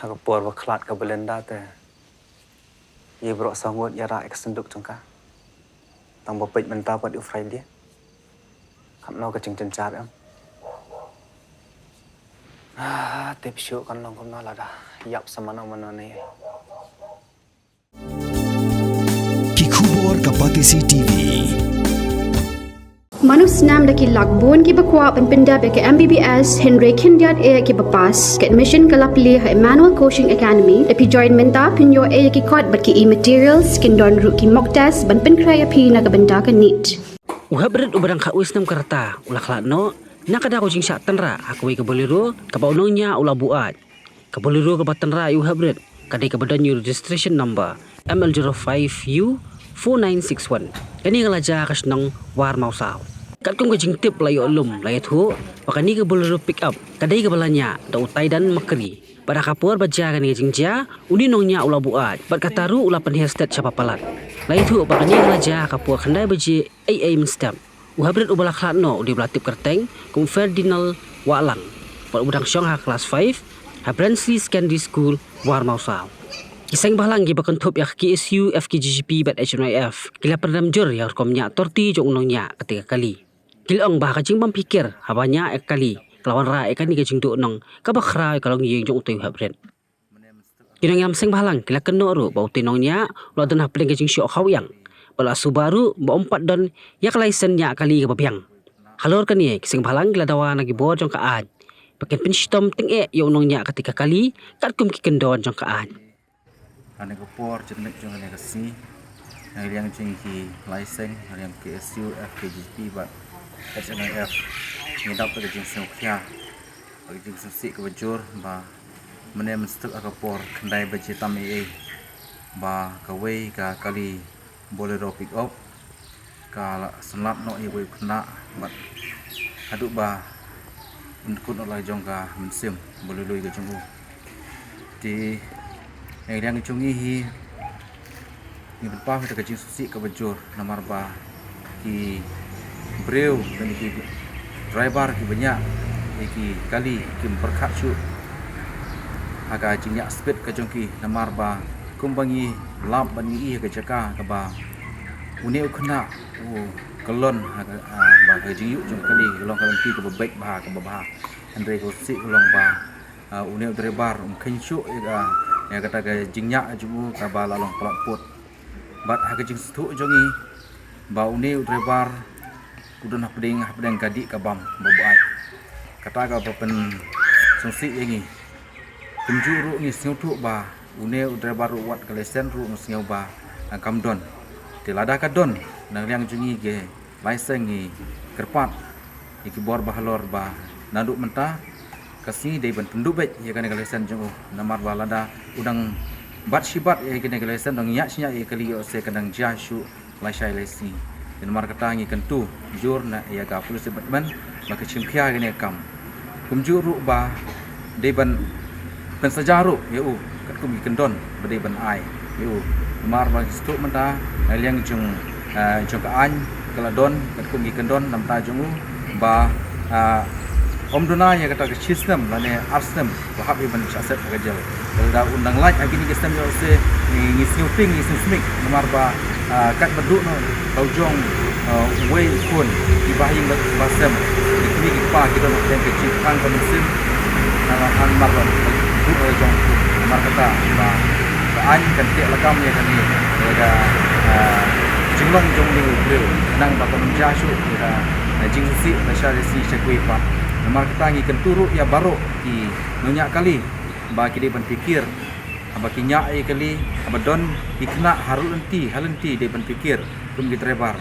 Aku por waklat ke Belanda te. Ia berok sangut ya rak senduk cengka. Tang bopet mentah buat ufrai dia. Kam no ke cing cencar am. Tip syuk kan long kumna lada. Yap sama mana ni. Kikubor Kapatisi TV. Manus nam daki lakbon ki bakwa penpinda beke MBBS Henry Kindiat e ki bapas ke admission ke lapli ha Emmanuel Coaching Academy lepi join menta pinyo e ki kot bat ki e-materials kin don ru ki mock test ban pen kraya pi na benda ka neat. Uhabret ubarang kawis nam karta ulaklat no nakada ko jing syatan ra aku ke bolero ka baunongnya ula buat ka bolero ka batan ra uhabret kadai ka badan registration number ML05U 4961 kani ngalaja kasnang war mausau kat kum jing tip layo lum layo thu pakani ka bolero pick up kadai ka balanya da utai dan makri pada kapur baja kani jing ja uni nongnya ula buat bat kataru ula penhestet siapa palat layo thu pakani ngalaja kapur khandai baji AM stamp uhabret ubala khatno di belatip kerteng kum Ferdinand Walang pat udang syong ha kelas 5 ha Bransley Secondary School war mausau Kisang bahalang gi bakentup yak KSU FKGGP bat HNIF kila perdam jur yang komnya torti jong nongnya ketika kali kilong bah kajing pikir habanya ek kali kelawan ra ekan ni kajing do nong kabakhra kalau ngiyeng jong utoy habret kinong yam seng bahalang kila keno ru bau tinongnya lo den hapling kajing syok hawyang bala subaru ba 4 don yak license nya kali ka babyang halor kan ye kisang bahalang kila dawa nagi bod jong kaad paken pinstom ting e yo nongnya ketika kali kat kum kikendon jong kaad ane ko por jenek jong ane kasi yang jengki license yang KSU FKGP bat HNIF ngidap ke jeng sokya bagi jeng sik ke bajur ba mene menstuk aka por kendai baje tami ba kawe ka kali bolero pick up ka senlap no iwe kena bat aduk ba unkut oleh jong ka mensim bolero ke jong di yang cungi hi ni berpah kita kecing susi ke bajur nomor ba ki breu dan ki driver ki banyak ki kali ki berkat su agak jinyak speed ke jongki nomor ba kumbangi lamp bangi ke jaka ke ba uni ukna kelon ba ke jinyu jong kali kelon kalon ki ke baik ba ke ba andre ko si kelon ba uni driver kencu ya kata ke jingnya jumu ka bala long pelak pot bat ha ke jing stu jongi ba uni driver kudun hapdeng kadi ka bam babuat kata ka pen sungsi yangi kunjuru ni sngutu ba uni driver wat ka lesen ru musngau ba kamdon tilada ka don nang liang jungi ge license ni kerpat iki bor bahalor ba naduk mentah kasi dei ban penduk bet ya kan galesen jong namar balada udang bat sibat ya kan galesen dong yak nya ya kali yo se kadang jashu laisai lesi namar katangi kentu jur na ya ga polisi batman maka chimkhia gene kam kumjuru ba dei ban pensajaru ya kat kum kendon badei ban ai ya namar ba stuk menta liang jong jong ka an kaladon kat kum kendon nam ta jong ba Om Donanya kata ke sistem lane arsem bahap iban aset kerja. Kalau undang like agini sistem yo se ni snooping ni smik nomor ba kat beduk no taujong way pun dibahing basem ni pa kita nak yang kecil kan konsim nama an marban bu jong nomor kata ba an kan tiak lakam ya kan ni ada jinglong jong ni beliau nang ba kon jasu ira jingsi nasyarisi sekui pa nomor kita ngikan turuk ya baru ki nunyak kali bagi dia berfikir bagi nyak kali abadon ikna harulenti halenti dia berfikir kum kita rebar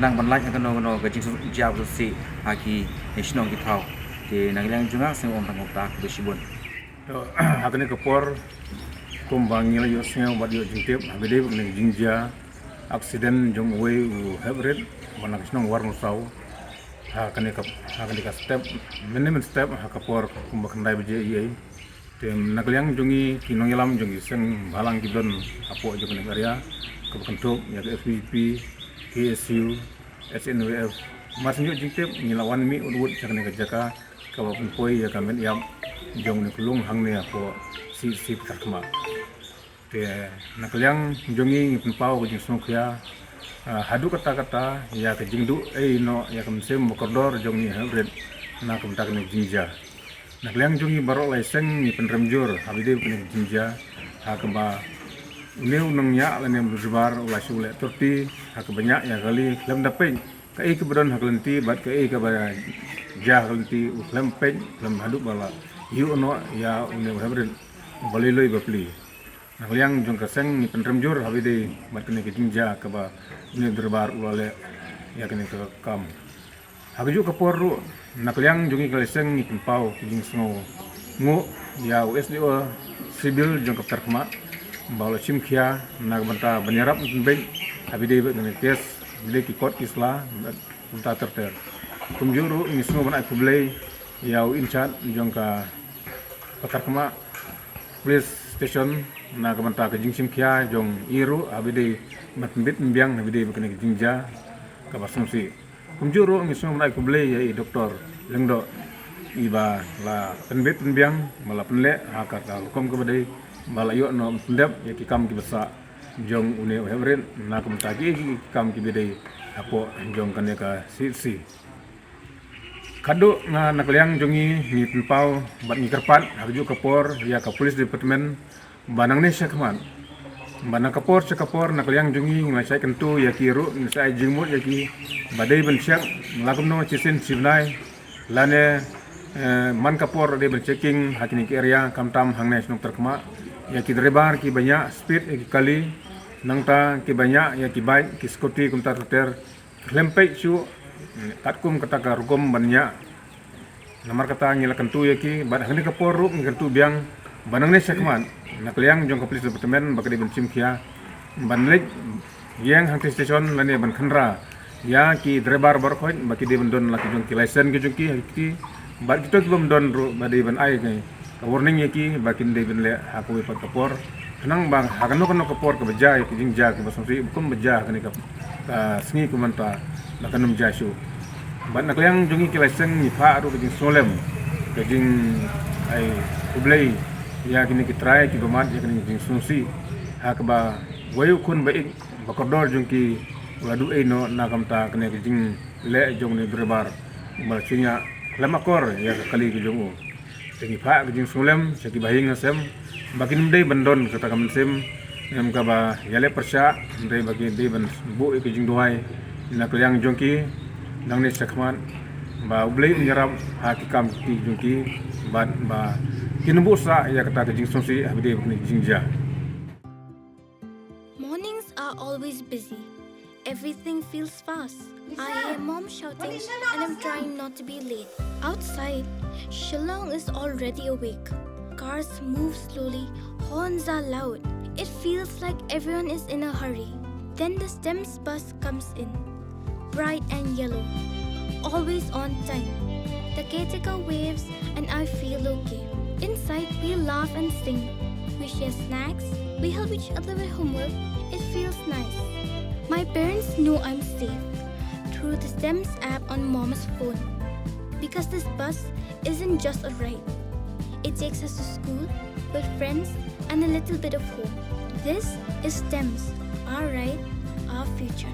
nang banlaj akan no gajing jauh si aki nasional kita tahu di nang jungang sing om tangota besibun akan kepor kum bangil yo sing bad yo jintip abede ning jingja aksiden jong we hebred banak nasional war musau akan step minimum step kapor kumbakandai beje iya tem nakliang jungi kinong yalam jungi seng balang kidon apo jong negara kebentuk ya FPP KSU SNWF masih jingtip ngilawan mi udut cakne jaka kabapun poi ya kamen yam jong ni kulung hang ni po si petar kema te nakaliang jongi penpau ke jing songkya hadu kata-kata ya ke jingdu no ya kemsem mokordor jong ni hybrid na kemtak ni jingja nakaliang jongi barok laiseng ni penremjur habide ni jingja ha kemba Neu nang ya la nem bersebar ulah sule turti hak banyak ya kali lem dapeng kai ke badan hak lenti bat kai ke ba jah lenti lem peng lem haduk bala yu no ya une habren bali loi bapli nah yang jong kaseng ni penremjur habide bat kene ke jinja ke ba ne berbar ulah le ya kene ke kam hak ju ke poru nak yang jongi kaleseng ni penpau jing sngo ngo ya USDO sibil jong kaptar kema Bala Chimkia nagbanta banyarap beng habide dengan kes bile kikot isla unta terter kumjuru ini semua banai kublai yau inchat jongka pakar kema police station nagbanta ke jing Chimkia jong iru habide matbit mbiang habide bekene jingja ka basumsi kumjuru ini semua banai kublai ya doktor lengdo iba la penbit mbiang mala penle hakar hukum ke badai Malayo no pendap ya kikam ki besa jong une hebren na kum tagi kikam ki bidai apo jong kan ka si kado na nakliang jongi ni penpau bat ni kerpat harju kapor ya ka polis departemen banang ne syakman banang kapor nakliang jongi ngasai kentu ya kiru ngasai jingmut ya ki badai ben syak nglakum no cisen sibnai lane man kapor de ben checking hakini ki area kamtam hangne snuk terkema ya ki drebar ki banyak speed ya ki kali nangta ki banyak ya ki bike ki scooty kum ter lempek chu katkum kata ka rugom banyak namar kata ngila kentu ya ki bad hani ka poru kentu biang banang ne sakman nakliang jong ka police department bakade ben chimkia banlek yang hang station lane ban khandra ya ki drebar barkhoi baki de ben don laki jong ki license ki jong ki bad kita ki bom don ru bade ben ai kai warning ya ki bakin de ben le aku ipat kapor kenang bang hakano kano kapor ke beja ki jingja ke basumsi bukum beja kani ka sngi ku manta nakanum jasu ban nakliang jongi ki leseng ni pha ru ke jing solem ke jing ai ublei ya kini ki try ki gomat ya kini jing sumsi hakba wayu kun baik bakordor jongki ladu no nakamta kene ke jing le jong ni berbar malcinya lemakor ya kali ki jongu Tengi pak kejing sulem seki bahing asem bakin mdei bandon kata kamen sem em kaba yale persya mdei bagi mdei ban bu kejing doai na keliang jongki nang ne sakman ba ublei menyerap hakikam ki jongki ba kinumbu sa ya kata kejing sumsi habide kejing jingja. Mornings are always busy. Everything feels fast. I hear mom shouting and I'm trying not to be late. Outside, Shillong is already awake. Cars move slowly, horns are loud. It feels like everyone is in a hurry. Then the STEMS bus comes in, bright and yellow, always on time. The caretaker waves and I feel okay. Inside, we laugh and sing. We share snacks, we help each other with homework. It feels nice. My parents know I'm safe through the STEMS app on Mom's phone. Because this bus isn't just a ride. It takes us to school, with friends, and a little bit of home. This is STEMS, our ride, our future.